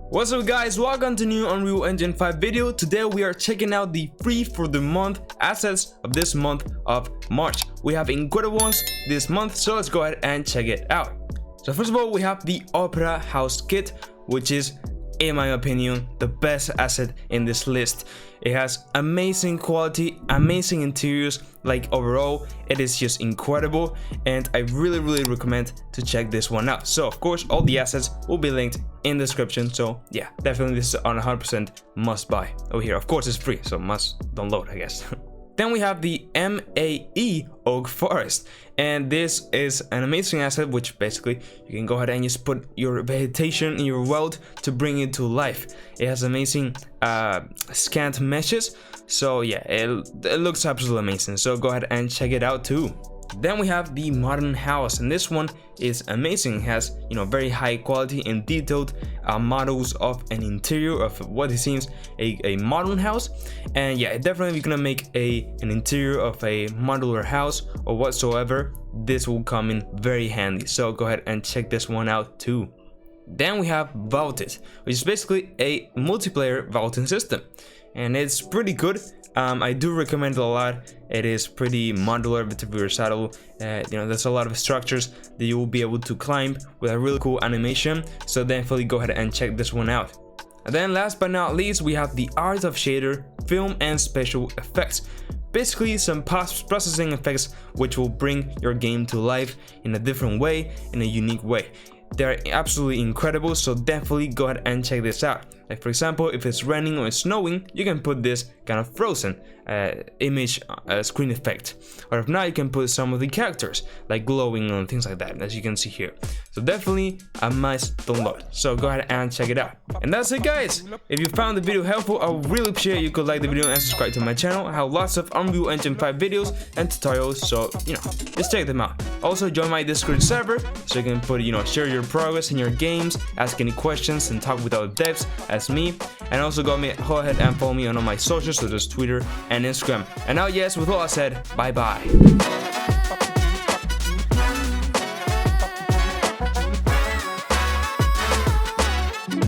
What's up guys, welcome to new Unreal Engine 5 video. Today we are checking out the free for the month assets of this month of March. We have incredible ones this month, so let's go ahead and check it out. So first of all, we have the Opera House kit, which is, in my opinion, the best asset in this list. It has amazing quality, amazing interiors, like overall it is just incredible, and I really recommend to check this one out. So of course all the assets will be linked in the description, so yeah, definitely this is on 100% must buy over here. Of course it's free, so must download, I guess. Then we have the Mae Oak Forest, and this is an amazing asset which basically you can go ahead and just put your vegetation in your world to bring it to life. It has amazing scant meshes, so yeah, it looks absolutely amazing, so go ahead and check it out too. Then we have the modern house, and this one is amazing. It has, very high quality and detailed models of an interior of what it seems a modern house, and yeah, definitely gonna make an interior of a modular house or whatsoever. This will come in very handy, so go ahead and check this one out too. Then we have Vaulted, which is basically a multiplayer vaulting system, and it's pretty good. I do recommend it a lot. It is pretty modular, but versatile. There's a lot of structures that you will be able to climb with a really cool animation, so definitely go ahead and check this one out. And then last but not least, we have the Art of Shader, Film and Special Effects. Basically some post-processing effects which will bring your game to life in a different way, in a unique way. They're absolutely incredible, so definitely go ahead and check this out. Like for example, if it's raining or snowing, you can put this kind of frozen image screen effect, or if not, you can put some of the characters like glowing and things like that, as you can see here. So definitely a must download, so go ahead and check it out. And that's it guys. If you found the video helpful, I would really appreciate you could like the video and subscribe to my channel. I have lots of Unreal Engine 5 videos and tutorials, so just check them out. Also join my Discord server so you can put share your progress in your games, ask any questions, and talk with other devs as me. And also go ahead and follow me on all my socials, such as Twitter and Instagram. And now, yes, with all I said, bye bye.